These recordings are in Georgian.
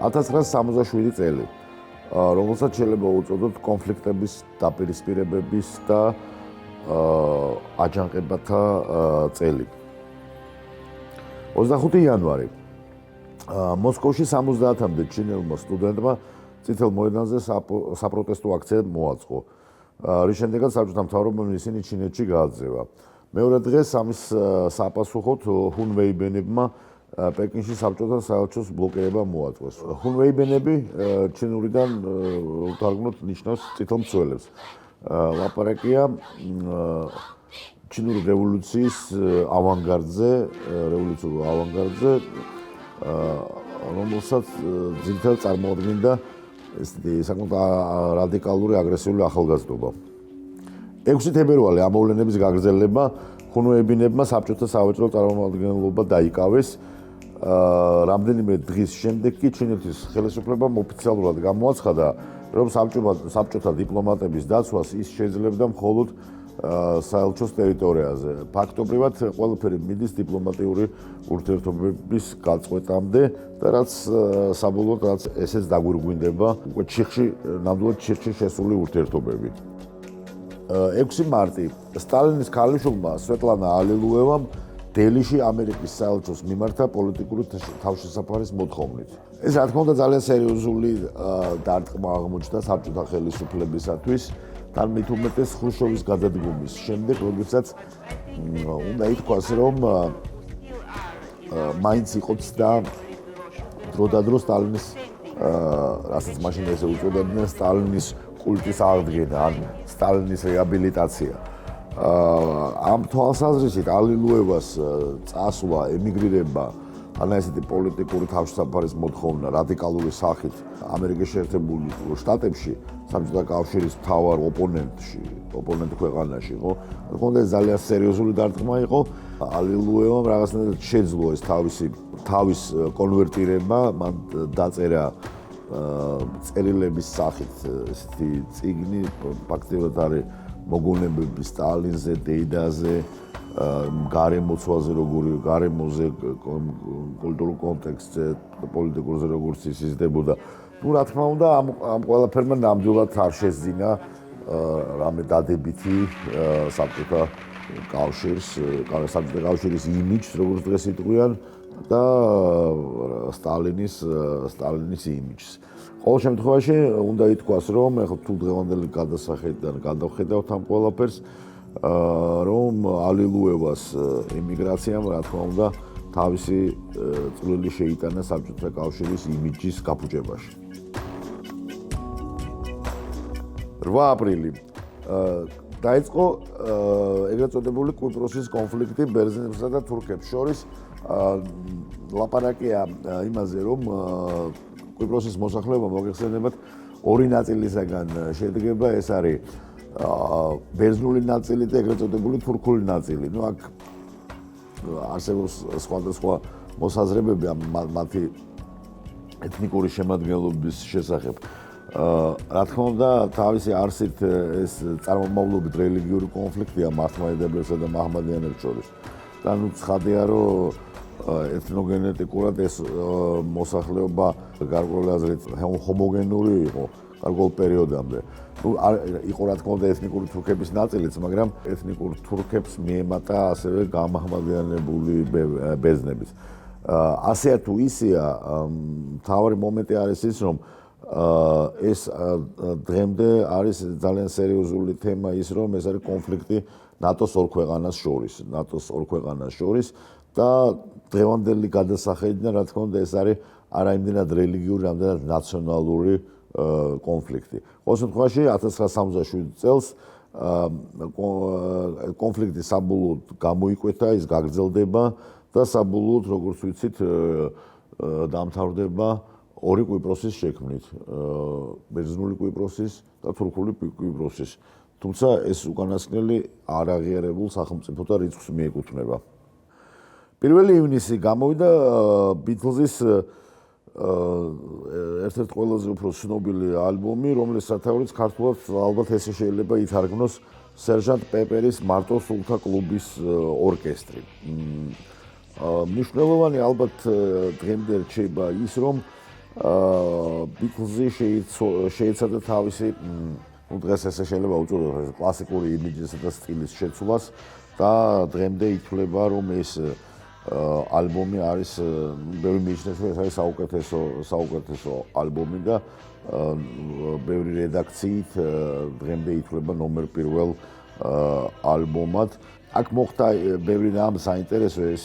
1967 წელი, რომელსაც შეიძლება უწოდოთ კონფლიქტების დაპირისპირებების და აჯანყებათა წელი. 25 იანვარი მოსკოვში 70-მდე ჩინელმა სტუდენტმა წითელ მოედანზე საპროტესტო აქცია მოაწყო, რის შემდეგაც საბჭოთა მთავრობამ ისინი ჩინეთში გააძევა. მეორე დღეს ამის საპასუხოდ ჰუნვეიბენებმა პეკინში საბჭოთა საელჩოს ბლოკირება მოაწყვეს. ჰუნვეიბენები ჩინურიდან თარგმნოთ ნიშნავს წითელ მცველებს. ლაპარაკია ჩინური რევოლუციის ავანგარდზე, რევოლუციურ ავანგარდზე, რომელსაც ძირითადად წარმოადგენდა საკმაოდ რადიკალური აგრესიული ახალგაზრდობა. 6 თებერვალი ამ მოვლენების გაგრძელება ჰუნვეიბენებმა საბჭოთა სავაჭრო წარმომადგენლობა დაიკავეს. რამდენიმე დღის შემდეგ კი ჩინეთის ხელისუფლებამ ოფიციალურად გამოაცხადა, რომ საბჭოთა დიპლომატების დაცვას ის შეძლებდა მხოლოდ საელჩოს ტერიტორიაზე. ფაქტობრივად ყველაფერი მიდის დიპლომატიური ურთიერთობების გაწყვეტამდე და რაც საბოლოოდ რაც ესეც დაგვირგვინდება უკვე ნამდვილად ჩიხში შესული ურთიერთობები. 6 მარტი სტალინის ქალიშვილმა სვეტლანა ალილუევამ დელიში ამერიკის საელჩოს მიმართა პოლიტიკური თავშესაფარის მოთხოვნით. ეს რა თქმა უნდა ძალიან სერიოზული დარტყმა აღმოჩნდა საბჭოთა ხელისუფლებისათვის. თან მით უმეტეს ხრუშჩოვის გადადგომის შემდეგ, როდესაც უნდა ითქვას, რომ მაინც იყო ცდა დროდადრო სტალინის, რასაც მაშინ ესე უწოდებდნენ, სტალინის კულტის აღდგენა, ან სტალინის რეაბილიტაცია. ამ თვალსაზრისით ალილუევას წასვლა, ემიგრირება, ან ესეთი პოლიტიკური თავშესაფარის მოთხოვნა რადიკალური სახით ამერიკის შეერთებულ შტატებში, საბჭოთა კავშირის მთავარ ოპონენტ ქვეყანაში იყო. თქონდა ეს ძალიან სერიოზული დარტყმა იყო. ალილუევამ რაღაცნაირად შეძლო ეს თავის კონვერტირება, მან დაწერა წერილების სახით ესეთი წიგნი, ფაქტობრივად არის მოგონებები სტალინზე, დეიდაზე, გარემოცვაზე, გარემოზე, კულტურულ კონტექსტზე, პოლიტიკურზე როგორც იზრდებოდა. რა თქმა უნდა, ამ ყველაფერმა ნამდვილად არ შეძინა რამე დადებითი საბჭოთა კავშირის იმიჯს, როგორც დღეს იტყვიან, და სტალინის იმიჯს. ყოველ შემთხვევაში უნდა ითქვას, რომ თუ დღევანდელი გადასახედიდან გადავხედავთ ამ ყველაფერს, რომ ალილუევას ემიგრაციამ, რა თქმა უნდა, თავისი წვლილი შეიტანა საბჭოთა კავშირის იმიჯის გაფუჭებაში. 8 აპრილი დაიწყო ეგრეთ წოდებული კვიპროსის კონფლიქტი ბერძნებსა და თურქებს შორის. ლაპარაკია იმაზე, რომ კვიპროსის მოსახლეობა მოგეხსენებათ ორი ნაწილისაგან შედგება, ეს არის ბერძნული ნაწილი და ეგრეთ წოდებული თურქული ნაწილი. აქ არსებობს სხვადასხვა მოსაზრებები მათი ეთნიკური შემადგენლობის შესახებ. რა თქმა უნდა, თავისი არსით ეს წარმომავლობით რელიგიური კონფლიქტია მართლმადიდებლებსა და მაჰმადიანებს შორის. და ცხადია, რომ ეთნოგენეტიკურად ეს მოსახლეობა გარკვეული აზრით ჰომოგენური იყო გარკვეულ პერიოდამდე. იყო რა თქმა უნდა ეთნიკური თურქების ნაწილიც, მაგრამ ეთნიკურ თურქებს მიემატა ასევე გამაჰმადიანებული ბერძნებიც. ასეა თუ ისეა, მთავარი მომენტი არის ის, რომ ეს დღემდე არის ძალიან სერიოზული თემა ის, რომ ეს არის კონფლიქტი ნატოს ორ ქვეყანას შორის და დღევანდელი გადასახედიდან, რა თქმა უნდა, ეს არის არა იმდენად რელიგიური, რამდენად ნაციონალური კონფლიქტი. ყოველ შემთხვევაში 1967 წელს კონფლიქტი საბოლოოდ გამოიკვეთა, ის გაგრძელდება და საბოლოოდ, როგორც ვიცით, დამთავრდება ორი კვიპროსის შექმნით, ბერძნული კვიპროსის და თურქული კვიპროსის. თუმცა ეს უკანასკნელი არ აღიარებულ სახელმწიფოთა რიცხვს მიეკუთვნება. 1 ივნისი გამოვიდა ბითლზის ერთ-ერთი ყველაზე უფრო ცნობილი ალბომი, რომლის სათაურიც ქართულად ალბათ ესე შეიძლება ითარგმნოს სერჟანტ პეპერის მარტო სულთა კლუბის ორკესტრი. მნიშვნელოვანი ალბათ დღემდე რჩება ის, რომ ბიტლზი შეიცადა თავისი დღეს ესე შეიძლება უწოდოს კლასიკური იმიჯისა და სტილის შეცვლას და დღემდე ითვლება რომ ეს ალბომი არის ბევრი მიიჩნევს რომ ეს არის საუკეთესო ალბომი და ბევრი რედაქციით დღემდე ითვლება ნომერ პირველ ალბომად. აქ მოხდა ბევრი რამ საინტერესო ეს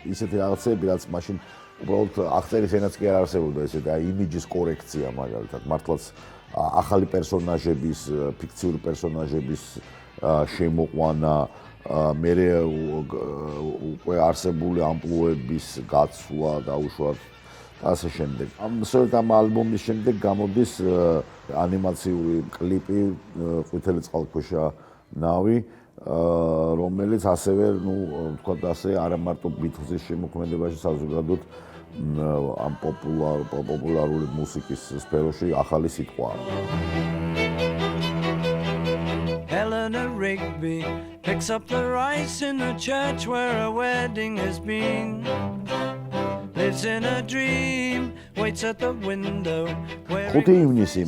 ისეთი რაღაცები რაც მაშინ უბრალოდ აღწერის ენაც კი არ არსებობდა ესეთი იმიჯის კორექცია მაგალითად მართლაც ახალი პერსონაჟების, ფიქციური პერსონაჟების შემოყვანა, მერე უკვე არსებული ამპლუების გაცვლა დაუშვათ ასე შემდეგ. სწორედ ამ ალბომის შემდეგ გამოდის ანიმაციური კლიპი ყვითელი წყალქვეშა ნავი, რომელიც ასევე, თქვათ ასე, არა მარტო ბიტლზის შემოქმედებაში საზოგადოდ ამ პოპულარული მუსიკის სფეროში ახალი სიტყვაა. Eleanor Rigby picks up the rice in the church where a wedding has been. Lives in a dream, waits at the window. 5 ივნისი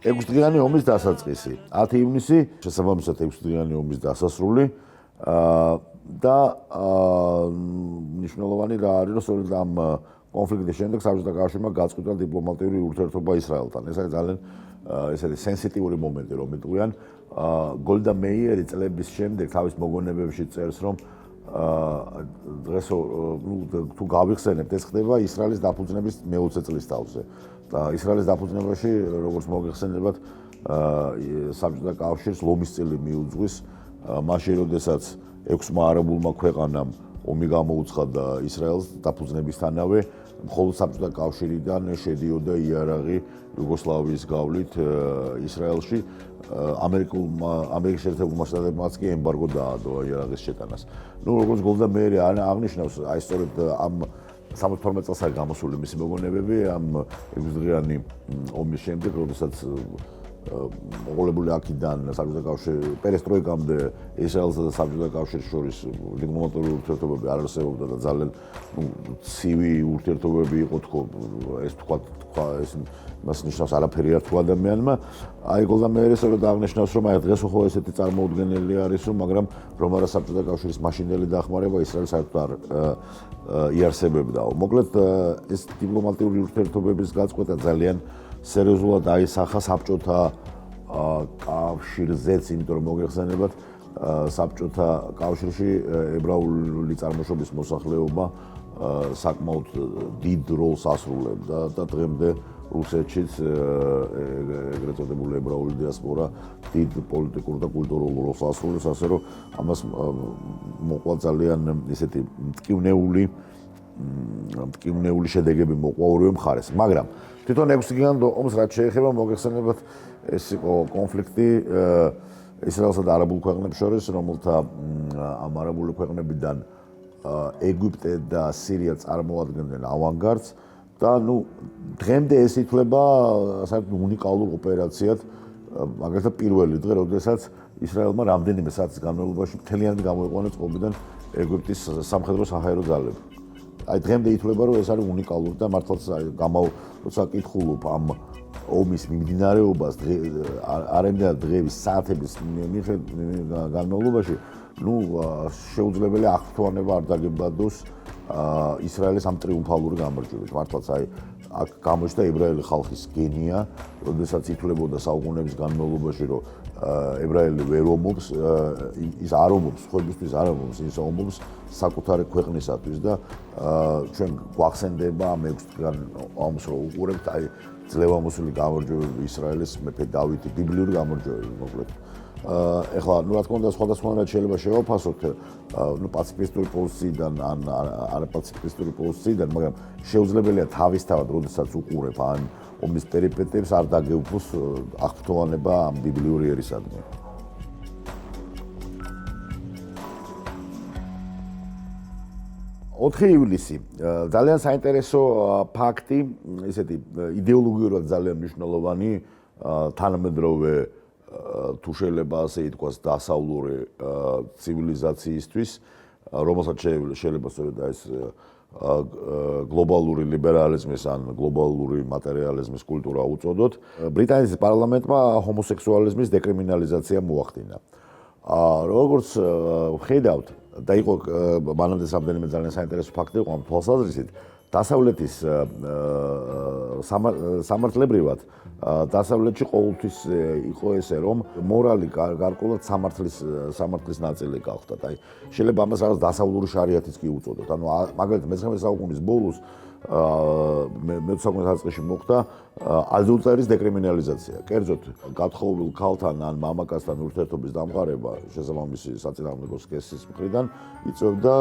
6 დღიანი ომის დასაწყისი. 10 ივნისი შესაბამისად 6 დღიანი ომის დასასრული. და მნიშვნელოვანი რა არის, რომ სწორედ ამ კონფლიქტის შემდეგ საბჭოთა კავშირმა გაწყვიტა დიპლომატიური ურთიერთობა ისრაელთან. ეს არის ძალიან ესეთი სენსიტიური მომენტი, რომ იტყვიან. გოლდა მეიერი წლების შემდეგ თავის მოგონებებში წერს, რომ დღეს თუ გავიხსენებთ, ეს ხდება ისრაელის დაფუძნების მე-20 წლის თავზე. და ისრაელის დაფუძნებაში, როგორც მოგეხსენებათ, საბჭოთა კავშირს ლომისწილი მიუძღვის, მაშინ როდესაც 6 არაბულმა ქვეყანამ ომი გამოუცხადა ისრაელს დაფუძნებისთანავე, მხოლოდ საბჭოთა კავშირიდან შედიოდა იარაღი იუგოსლავიის გავლით ისრაელში. ამერიკის შეერთებულმა შტატებმაც კი ემბარგო დაადო იარაღის შეტანას. როგორც გოლდა მეირი აღნიშნავს, აი სწორედ ამ 72 წელს არის გამოსული მისი მოგონებები ამ 6 დღიანი ომის შემდეგ, როდესაც მოყოლებული აქედან საბჭოთა კავშირი პერესტროიკამდე ისრაელსა და საბჭოთა კავშირის შორის დიპლომატიური ურთიერთობები არ არსებობდა და ძალიან ცივი ურთიერთობები იყო ეს თქვა ეს მას ნიშნავს არაფერი არ თუ ადამიანმა. აი გოლდა მეირი სწორედ აღნიშნავს, რომ აი დღეს ხო ესეთი წარმოუდგენელი არის, რომ მაგრამ რომ არა საბჭოთა კავშირის მაშინდელი დახმარება ისრაელს საერთოდ არ იარსებებდაო. მოკლედ ეს დიპლომატიური ურთიერთობების გაწყვეტა ძალიან სერიოზულად აისახა საბჭოთა კავშირზეც, იმიტომ რომ მოგეხსენებათ, საბჭოთა კავშირში ებრაული წარმოშობის მოსახლეობა საკმაოდ დიდ როლს ასრულებდა და დღემდე რუსეთშიც ეგრეთ წოდებული ებრაული დიასპორა დიდ პოლიტიკურ და კულტურულ როლს ასრულებს, ასე რომ ამას მოყვა ძალიან ისეთი მტკივნეული შედეგები მოყვა ორივე მხარეს. მაგრამ თვითონ 6 დღიან ომს რაც შეეხება, მოგეხსენებათ, ეს იყო კონფლიქტი ისრაელსა და არაბულ ქვეყნებს შორის, რომელთა ამ არაბული ქვეყნებიდან ეგვიპტე და სირია წარმოადგენდნენ ავანგარდს და დღემდე ეს ითვლება საერთოდ უნიკალურ ოპერაციად, მაგალითად პირველი დღე, როდესაც ისრაელმა რამდენიმე საათის განმავლობაში მთლიანად გამოიყვანა წყობიდან ეგვიპტის სამხედრო საჰაერო ძალები. აი დღემდე ითვლება, რომ ეს არის უნიკალური და მართლაც როცა კითხულობ ამ ომის მიმდინარეობას არამედ დღეების საათების განმავლობაში, შეუძლებელია აღფრთოვანება არ დაგებადოს ისრაელის ამ ტრიუმფალური გამარჯვებით. მართლაც აი აქ გამოჩნდა ებრაელი ხალხის გენია, როდესაც ითვლებოდა საუკუნეების განმავლობაში, რომ ებრაელი ვერ ომობს, ის არ ომობს, სხვებისთვის არ ომობს, ის ომობს საკუთარი ქვეყნისათვის და ჩვენ გვახსენდება ამ 6 დღიან ომს რო უყურებთ, აი ძლევამოსილი გამარჯვებები ისრაელის მეფე დავითი, ბიბლიური გამარჯვებები მოკლედ. ეხლა რა თქმა უნდა სხვადასხვანაირად შეიძლება შევაფასოთ პაციფისტური პოზიციიდან ან არაპაციფისტური პოზიციიდან, მაგრამ შეუძლებელია თავისთავად, როდესაც უყურებ ან ომის პერიპეტიებს არ დაგეუფოს აღფრთოვანება ამ ბიბლიური ერისადმი. ოთხი ივლისი ძალიან საინტერესო ფაქტი, ისეთი იდეოლოგიურად ძალიან მნიშვნელოვანი თანამედროვე თუ შეიძლება ასე ითქვას დასავლური ცივილიზაციისთვის რომელსაც შეიძლება სწორედ ეს გლობალური ლიბერალიზმის ან გლობალური მატერიალიზმის კულტურა უწოდოთ. ბრიტანეთის პარლამენტმა ჰომოსექსუალიზმის დეკრიმინალიზაცია მოახდინა. როგორც ხედავთ და იყო მანამდე რამდენიმე ძალიან საინტერესო ფაქტი იყო ამ თვალსაზრისით, დასავლეთის სამართლებრივად დასავლეთში ყოველთვის იყო ესე, რომ მორალი გარკვეულად სამართლის ნაწილი გახდა. აი, შეიძლება ამას რაღაც დასავლური შარიათიც კი უწოდოთ. ანუ მაგალითად მე-19 საუკუნის ბოლოს მე-20 საუკუნის დასაწყისში მოხდა ადულტერის დეკრიმინალიზაცია. კერძოდ, გათხოვილ ქალთან ან მამაკაცთან ურთიერთობის დამყარება შესაბამისი საწინააღმდეგო სქესის მხრიდან იწვევდა,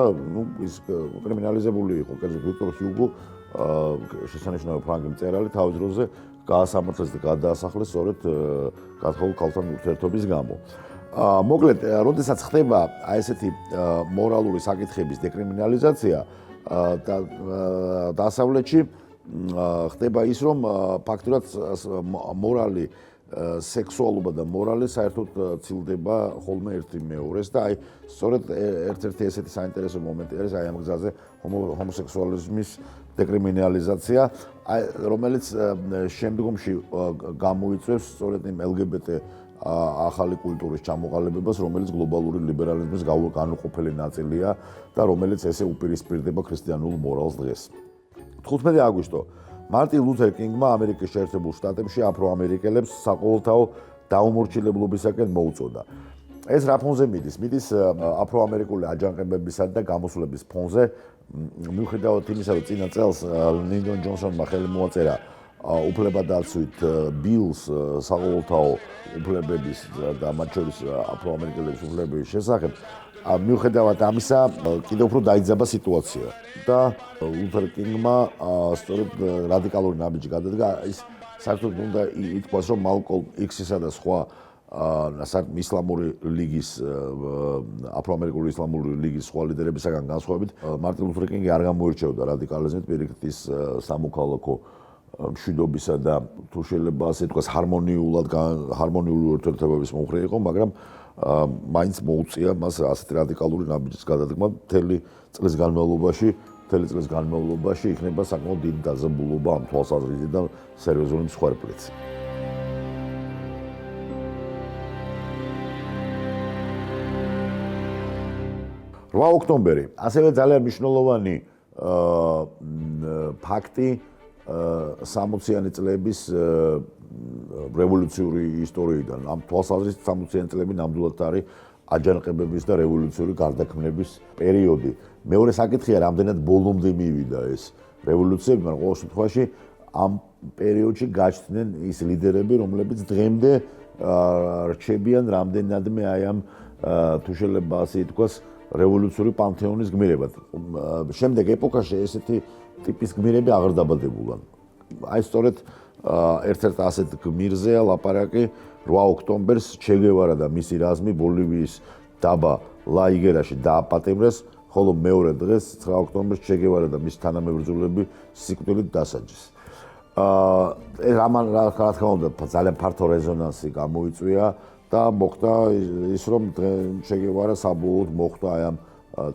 ის კრიმინალიზებული იყო. კერძოდ, ვიქტორ ჰიუგო შესანიშნავი ფრანგი მწერალი თავის დროზე გაასამართლეს და გადაასახლეს სწორედ გათხოვილ ქალთან ურთიერთობის გამო. მოკლედ, როდესაც ხდება აი ესეთი მორალური საკითხების დეკრიმინალიზაცია და დასავლეთში ხდება ის, რომ ფაქტურად მორალი, სექსუალობა და მორალი საერთოდ ცილდება ხოლმე ერთი მეორეს და აი სწორედ ერთ-ერთი ესეთი საინტერესო მომენტი არის აი ამ გზაზე ჰომოსექსუალიზმის დეკრიმინალიზაცია, რომელიც შემდგომში გამოიწვევს სწორედ იმ LGBT ახალი კულტურის ჩამოყალიბებას, რომელიც გლობალური ლიბერალიზმის განუყოფელი ნაწილია და რომელიც ესე უპირისპირდება ქრისტიანულ მორალს დღეს. 15 აგვისტო მარტინ ლუთერ კინგმა ამერიკის შეერთებულ შტატებში აფროამერიკელებს საყოველთაო დაუმორჩილებლებისაკენ მოუწოდა. ეს რა ფონზე მიდის? მიდის აფროამერიკული აჯანყებებისა და გამოსვლების ფონზე, მიუხედავად იმისა, რომ წინა წელს ლინდონ ჯონსონმა ხელი მოაწერა უფლებადაცვით ბილს საყოველთაო უფლებების და მათ შორის აფროამერიკელების უფლებების შესახებ, მიუხედავად ამისა, კიდევ უფრო დაიძაბა სიტუაცია და ლუთერ კინგმა სწორედ რადიკალური ნაბიჯი გადადგა. ის საერთოდ უნდა ითქვას, რომ მალკოლმ იქსისა და სხვა ისლამური ლიგის აფროამერიკული ისლამური ლიგის სხვა ლიდერებისაგან განსხვავებით, მარტინ ლუთერ კინგი არ გამოირჩეოდა რადიკალიზმით, პირიქით ის სამოქალაქო მშვიდობისა და თუ შეიძლება ასე თქვას ჰარმონიული ურთიერთობების მომხრე იყო, მაგრამ მაინც მოუწია მას ასეთი რადიკალური ნაბიჯის გადადგმა. მთელი წლის განმავლობაში იქნება საკმაოდ დიდი დაძაბულობა ამ თვალსაზრისით და სერიოზული მსხვერპლიც. 8 ოქტომბერი, ასევე ძალიან მნიშვნელოვანი ფაქტი 60-იანი წლების რევოლუციური ისტორიიდან. ამ თვალსაზრისით 60-იანი წლები ნამდვილად არის აჯანყებების და რევოლუციური გარდაქმნების პერიოდი. მეორე საკითხია, რამდენად ბოლომდე მივიდა ეს რევოლუციები, მაგრამ ყოველ შემთხვევაში ამ პერიოდში გაჩნდნენ ის ლიდერები, რომლებიც დღემდე რჩებიან რამდენადმე აი ამ თუ შეიძლება ასე ითქვას რევოლუციური პანთეონის გმირებად. შემდეგ ეპოქაში ესეთი ტიპის გმირები აღარ დაბადებულან. აი სწორედ ერთ-ერთ ასეთ გმირზეა ლაპარაკი 8 ოქტომბერს ჩე გევარა და მისი რაზმი ბოლივიის დაბა ლა-იგერაში დააპატიმრეს, ხოლო მეორე დღეს 9 ოქტომბერს ჩე გევარა და მისი თანამებრძოლები სიკვდილით დასაჯეს. რა თქმა უნდა ძალიან ფართო რეზონანსი გამოიწვია და მოხდა ის, რომ ჩე გევარა საბოლოოდ მოხვდა აი ამ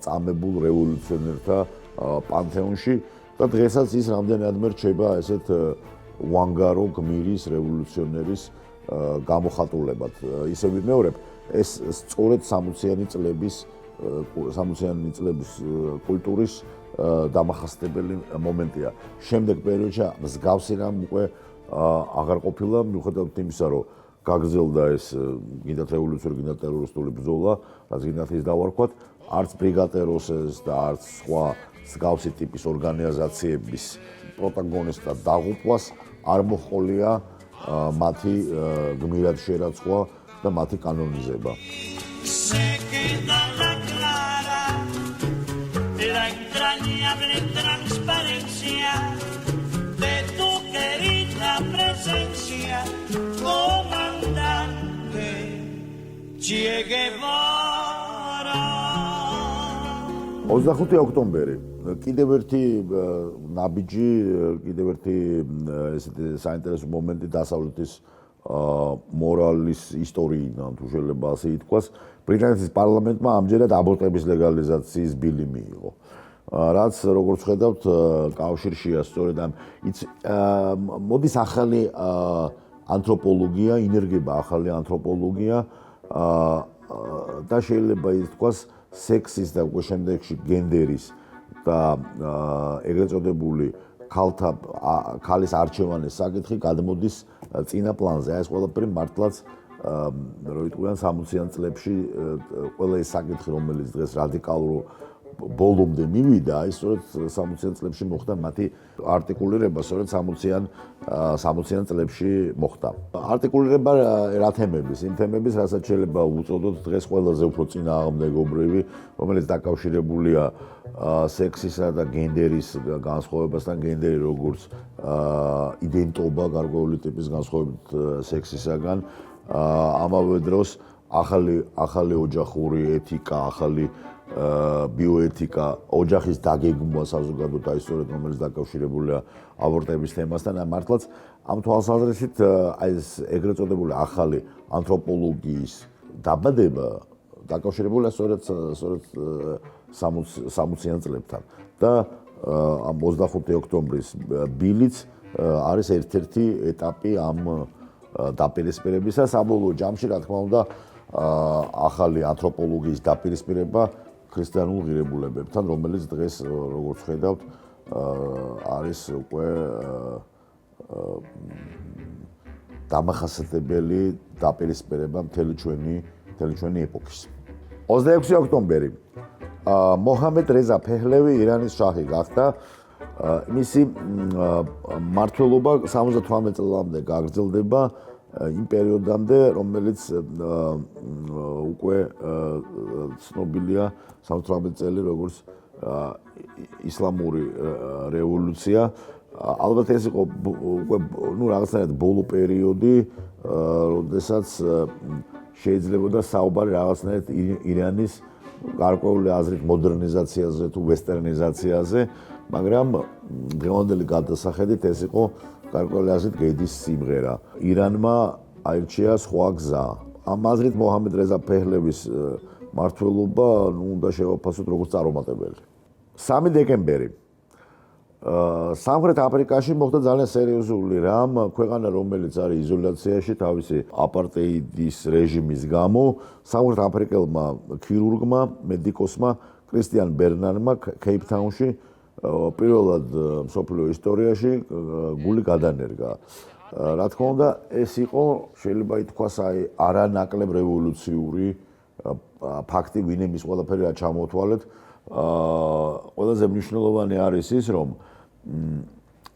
წამებულ რევოლუციონერთა პანთეონში და დღესაც ის რამდენადმე რჩება ესეთ უანგარო გმირის რევოლუციონერის გამოხატულებად. ისე ვიმეორებ, ეს სწორედ 60-იანი წლების კულტურის დამახასიათებელი მომენტია. შემდეგ პერიოდში მსგავსი რამ უკვე აღარ ყოფილა, მიუხედავად იმისა, რომ გაგრძელდა ეს გინდათ რევოლუციური, გინდათ ტერორისტული ბრძოლა, რაც გინდათ ის დავარქვათ, არც ბრიგატეროსის და არც სხვა მსგავსი ტიპის ორგანიზაციების პროტაგონისტად დაღუპვას არ მოჰყოლია მათი გმირად შერაცხვა და მათი კანონიზება. Che Guevara 25 ოქტომბერი კიდევ ერთი ნაბიჯი, კიდევ ერთი ესეთი საინტერესო მომენტი დასავლეთის მორალის ისტორიიდან თუ შეიძლება ასე ითქვას, ბრიტანეთის პარლამენტმა ამჯერად აბორტების ლეგალიზაციის ბილი მიიღო. რაც როგორც ხედავთ, კავშირშია სწორედ ამ მოდის ახალი ანთროპოლოგია, ინერგება ახალი ანთროპოლოგია და შეიძლება ითქვას სექსის და უკვე შემდეგში გენდერის და ეგრეთ წოდებული ქალის არჩევანის საკითხი გადმოდის წინა პლანზე. ეს ყველაფერი მართლაც რო იტყვიან 60-იან წლებში ყველა ეს საკითხი, რომელიც დღეს რადიკალურ ბოლომდე მივიდა, ის სწორედ 60-იან წლებში მოხდა მათი არტიკულირება, სწორედ 60-იან წლებში მოხდა. არტიკულირება რა თემების, იმ თემების, რასაც შეიძლება უწოდოთ დღეს ყველაზე უფრო წინააღმდეგობრივი, რომელიც დაკავშირებულია სექსისა და გენდერის განსხვავებასთან, გენდერი როგორც იდენტობა, გარკვეული ტიპის განსხვავებით სექსისაგან, ამავე დროს ახალი ოჯახური ეთიკა, ახალი ბიოეთიკა, ოჯახის დაგეგმვა საზოგადოებრივ და ისტორიულად, რომელიც დაკავშირებულია აბორტების თემასთან, მართლაც ამ თვალსაზრისით ეს ეგრეთ წოდებული ახალი ანთროპოლოგიის დაბადება დაკავშირებულია სწორედ 60-იან წლებთან და ამ 25 ოქტომბრის ბილიც არის ერთ-ერთი ეტაპი ამ დაპირისპირებისა. საბოლოო ჯამში, რა თქმა უნდა, ახალი ანთროპოლოგიის დაპირისპირება ქრისტიანულ ღირებულებებთან, რომელიც დღეს როგორც ხედავთ არის უკვე დამახასიათებელი დაპირისპირება მთელი ჩვენი ეპოქის. 26 ოქტომბერი მოჰამედ რეზა ფეჰლევი ირანის შაჰი გახდა. მისი მმართველობა 78 წლამდე გაგრძელდება იმ პერიოდამდე, რომელიც უკვე ცნობილია 78 წელი როგორც ისლამური რევოლუცია. ალბათ ეს იყო უკვე რაღაცნაირად ბოლო პერიოდი, როდესაც შეიძლებოდა საუბარი რაღაცნაირად ირანის გარკვეული აზრით მოდერნიზაციაზე თუ ვესტერნიზაციაზე, მაგრამ დღევანდელი გადასახედით ეს იყო გარკვეული აზრით გედის სიმღერა. ირანმა აირჩია სხვა გზა. ამ აზრით მოჰამედ რეზა ფეჰლევის მმართველობა უნდა შევაფასოთ როგორც წარუმატებელი. 3 დეკემბერი სამხრეთ აფრიკაში მოხდა ძალიან სერიოზული რამ, ქვეყანა რომელიც არის იზოლაციაში თავისი აპარტეიდის რეჟიმის გამო, სამხრეთ აფრიკელმა ქირურგმა, მედიკოსმა კრისტიან ბერნარმა კეიპთაუნში პირველად მსოფლიო ისტორიაში გული გადანერგა. რა თქმა უნდა, ეს იყო შეიძლება ითქვას არანაკლებ რევოლუციური ფაქტი, ვინმე ყველაფერი რა ჩამოთვალეთ. ყველაზე მნიშვნელოვანი არის ის, რომ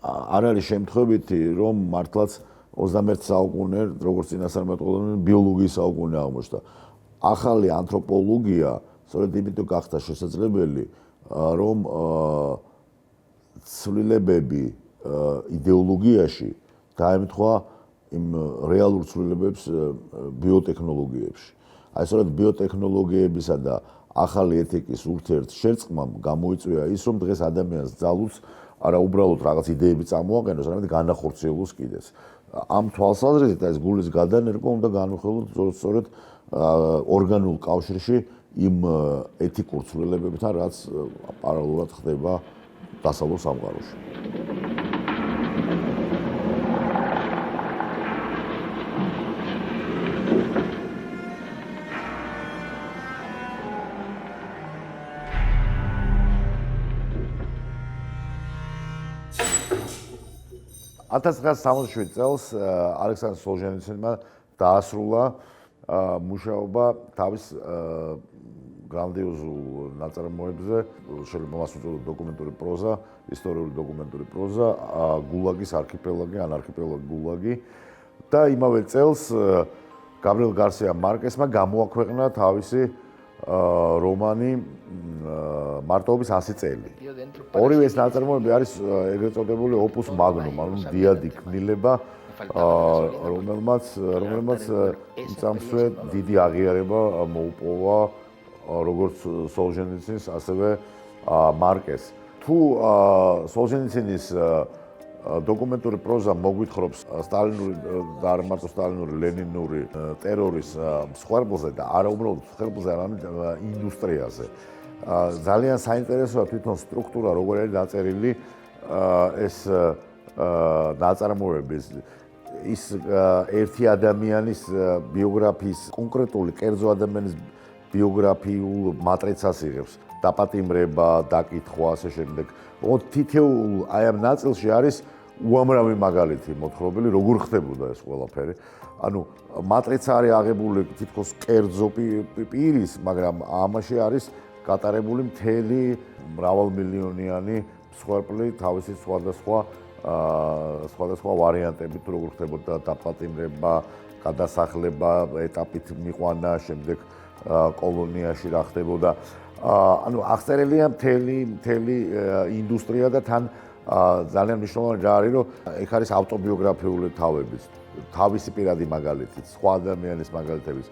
არ არის შემთხვევითი, რომ მართლაც 21 საუკუნე, როგორც წინასწარმეტყველებდნენ, ბიოლოგიის საუკუნე აღმოჩნდა. ახალი ანთროპოლოგია სწორედ იმიტომ გახდა შესაძლებელი, რომ ცვლილებები იდეოლოგიაში დაემთხვა იმ რეალურ ცვლილებებს ბიოტექნოლოგიებში. აი სწორედ ბიოტექნოლოგიებისა და ახალი ეთიკის ურთიერთშერწყმამ გამოიწვია ის, რომ დღეს ადამიანს ძალუც არა უბრალოდ რაღაც იდეები წამოაყენოს, არამედ განახორციელოს კიდეც. ამ თვალსაზრისით ეს გულის გადანერგვა უნდა განვიხილოთ სწორედ ორგანულ კავშირში იმ ეთიკურ ცვლილებებთან, რაც პარალელურად ხდება დასავლურ სამყაროში. $1967 წელს ალექსანდრ სოლჟენიცინმა დაასრულა მუშაობა თავის გრანდიოზულ ნაწარმოებზე, შეიძლება მას უწოდოთ დოკუმენტური პროზა, ისტორიული დოკუმენტური პროზა, გულაგის არქიპელაგი, ან არქიპელაგი გულაგი და იმავე წელს გაბრიელ გარსია მარკესმა გამოაქვეყნა თავისი რომანი მარტოობის 100 წელი. ორივე ეს ნაწარმოები არის ეგრეთ წოდებული opus magnum, ანუ დიადი ქმნილება, რომელმაც წამსვე დიდი აღიარება მოუპოვა როგორც სოლჟენიცინს, ასევე მარკეს. თუ სოლჟენიცინის დოკუმენტური პროზა მოგვითხრობს სტალინური და არ მარტო სტალინური, ლენინური ტერორის მსხვერპლზე და არა უბრალოდ მსხვერპლზე, არამედ ინდუსტრიაზე. ძალიან საინტერესოა თვითონ სტრუქტურა, როგორ არის დაწერილი ეს ნაწარმოებების ის ერთი ადამიანის ბიოგრაფიის კონკრეტული კერძო ადამიანის ბიოგრაფიულ მატრიცას იღებს. დაპატიმრება, დაკითხვა, ასე შემდეგ. ოღონდ თითოეულ აი ამ ნაწილში არის უამრავი მაგალითი მოთხრობილი, როგორ ხდებოდა ეს ყველაფერი. ანუ მატრიცა არის აღებული თითქოს კერძო პირის, მაგრამ ამაში არის გატარებული მთელი მრავალმილიონიანი მსხვერპლი თავისი სხვადასხვა ვარიანტებით, როგორ ხდებოდა დაპატიმრება, გადასახლება, ეტაპით მიყვანა, შემდეგ კოლონიაში რა ხდებოდა. ანუ აღწერილია მთელი ინდუსტრია და თან ძალიან მნიშვნელოვანი რა არის, რომ ეგ არის ავტობიოგრაფიული თავების, თავისი პირადი მაგალითით, სხვა ადამიანის მაგალითების.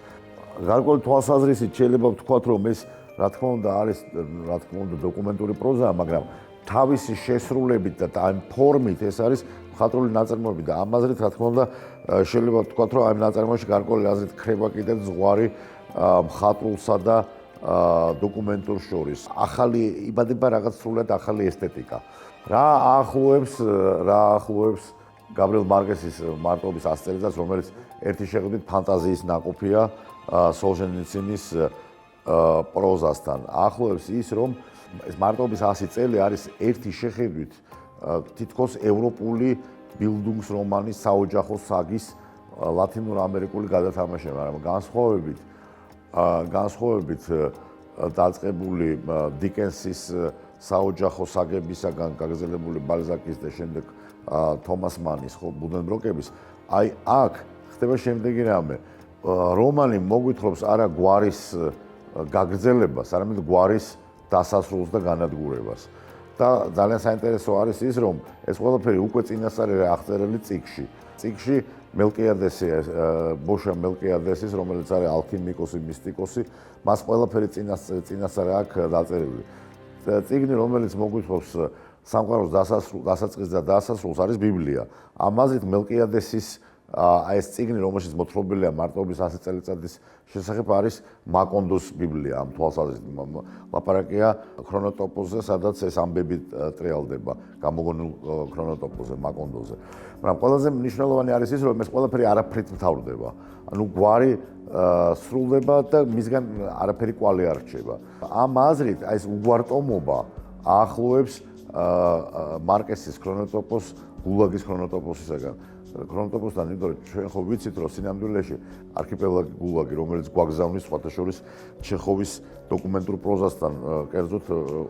გარკვეული თვალსაზრისით შეიძლება ვთქვათ, რომ ეს რა თქმა უნდა არის, რა თქმა უნდა დოკუმენტური პროზაა, მაგრამ თავისი შესრულებით და ამ ფორმით ეს არის მხატვრული ნაწარმოები და ამ აზრით რა თქმა უნდა შეიძლება ვთქვათ, რომ ამ ნაწარმოებში გარკვეული აზრით ხრება კიდევ ზღვარი მხატვრულსა და დოკუმენტურ შორის. ახალი იბადება რაღაც სრულად ახალი ესთეტიკა. რა აახლოებს გაბრიელ მარკესის მარტობის ასწერძას, რომელიც ერთი შეხედვით ფანტაზიის ნაყოფია სოლჟენიცინის პროზასთან. აახლოებს ის, რომ ეს მარტობის 100 წელი არის ერთი შეხედვით თითქოს ევროპული ბილდუნგსრომანის საოჯახო საგის ლათინურ-ამერიკული გადათამაშება, მაგრამ განსხვავებით დაწყებული დიკენსის საოჯახო საგებისაგან გაგრძელებული ბალზაკის და შემდეგ თომას მანის ბუდენბროკების, აი აქ ხდება შემდეგი რამე. რომანი მოგვითხრობს არა გვარის გაგრძელებას, არამედ გვარის დასასრულს და განადგურებას. და ძალიან საინტერესო არის ის, რომ ეს ყველაფერი უკვე წინასწარ აღწერილი წიგნში. წიგნში მელკიადესი, ბოშა მელკიადესის, რომელიც არის ალქიმიკოსი, მისტიკოსი, მას ყველაფერი წინასწარ აქვს დაწერილი. წიგნი, რომელიც მოგვითხრობს სამყაროს დასაწყისს და დასასრულს, არის ბიბლია. ამაზრით მელკიადესის ეს წიგნი, რომელშიც მოთხრობილია მარტობის 100 წელიწადის შესახებ, არის მაკონდოს ბიბლია ამ თვალსაზრისით. ლაპარაკია ქრონოტოპოსზე, სადაც ეს ამბები ტრიალდება, გამოგონილ ქრონოტოპოსზე, მაკონდოზე. მაგრამ ყველაზე მნიშვნელოვანი არის ის, რომ ეს ყველაფერი არაფრით მთავრდება. ანუ გვარი სრულდება და მისგან არაფერი კვალი არ რჩება. ამ აზრით, ეს უგვარტომობა აახლოებს მარკესის ქრონოტოპოსს გულაგის ქრონოტოპოსისაგან. ქრონოტოპოსთან, იმიტომ რომ ჩვენ ხო ვიცით, რომ სინამდვილეში არქიპელაგი გულაგი, რომელიც გვაგზავნის სხვათა შორის ჩეხოვის დოკუმენტურ პროზასთან, კერძოდ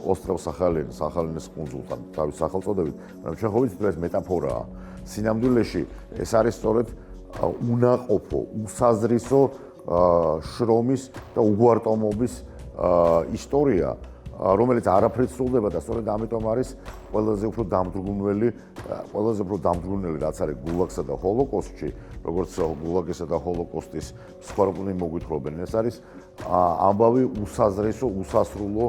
ოსტროვ სახალინის კუნძულთან, თავის სახელწოდებით, მაგრამ ჩვენ ხო ვიცით, რომ ეს მეტაფორაა. სინამდვილეში ეს არის სწორედ უნაყოფო, უსაზრისო შრომის და უგვარტომობის ისტორია, რომელიც არაფრით სრულდება და სწორედ ამიტომ არის ყველაზე უფრო დამძრგუნველი, რაც არის გულაგსა და ჰოლოკოსტში, როგორც გულაგისა და ჰოლოკოსტის მსხვერპლნი მოგვითხრობენ. ეს არის ამბავი უსაზრისო, უსასრულო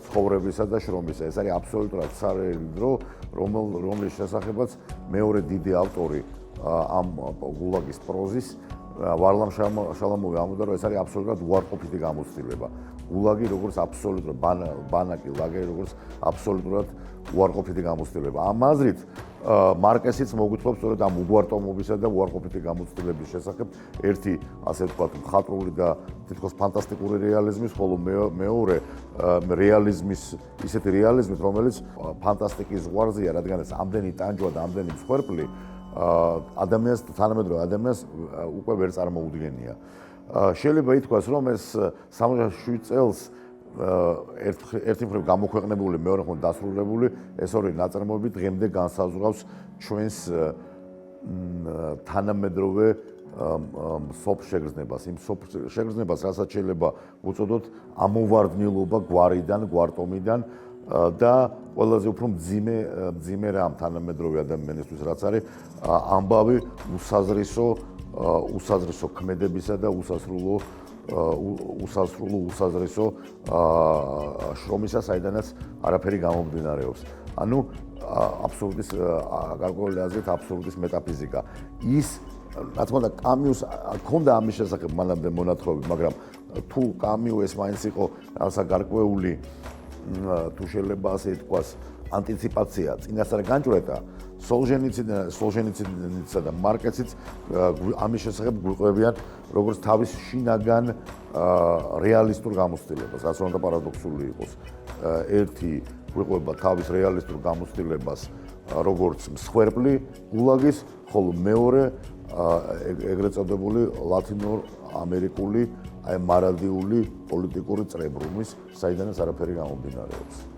ცხოვრებისა და შრომისა. ეს არის აბსოლუტურად სარელი დრო, რომლის შესახებაც მეორე დიდი ავტორი ამ გულაგის პროზის ვარლამ შალამოვი ამბობდა, რომ ეს არის აბსოლუტურად უარყოფითი გამოცდილება. გულაგი როგორც აბსოლუტურად ბანაკი ლაგერი როგორც აბსოლუტურად უარყოფითი გამოცდილება. ამ აზრით მარკესიც მოგვითხრობს სწორედ ამ უგვარტომობისა და უარყოფითი გამოცდილების შესახებ ერთი, ასე ვთქვათ, მხატვრული და თითქოს ფანტასტიკური რეალიზმის, ხოლო მეორე რეალიზმის, ისეთი რეალიზმით, რომელიც ფანტასტიკის ზღვარზეა, რადგან ეს ამდენი ტანჯვა და ამდენი მსხვერპლი ადამიანს, თანამედროვე ადამიანს უკვე ვერ წარმოუდგენია. შეიძლება ითქვას, რომ ეს 67 წელს ერთი მხრივ გამოქვეყნებული, მეორე მხრივ დასრულებული ეს ორი ნაწარმოები დღემდე განსაზღვრავს ჩვენს თანამედროვე სოფშეგრძნებას, იმ სოფშეგრძნებას, რასაც შეიძლება უწოდოთ ამოვარდნილობა გვარიდან, გვარტომიდან და ყველაზე უფრო მძიმე რამ თანამედროვე ადამიანისთვის, რაც არის ამბავი უსაზრისო ქმედებისა და უსასრულო უსასრულო, უსაზრესო შრომისა, საიდანაც არაფერი გამომდინარეობს. ანუ აბსურდის გარკვეული აზრით აბსურდის მეტაფიზიკა. ის რა თქმა უნდა კამიუს ჰქონდა ამის შესახებ მანამდე მონათხრობი, მაგრამ თუ კამიუ ეს მაინც იყო რაღაცა გარკვეული თუ შეიძლება ასე ითქვას ანტიციპაცია წინასწარ განჭვრეტა სოლჟენიცინისა და მარკესიც ამის შესახებ გვიყვებიან როგორც თავის შინაგან რეალისტურ გამოცდილებას, რაც უნდა პარადოქსული იყოს. ერთი გვიყვება თავის რეალისტურ გამოცდილებას როგორც მსხვერპლი გულაგის, ხოლო მეორე ეგრეთ წოდებული ლათინურ ამერიკული აი მარადიული პოლიტიკური წრებრუმის, საიდანაც არაფერი გამომდინარეობს.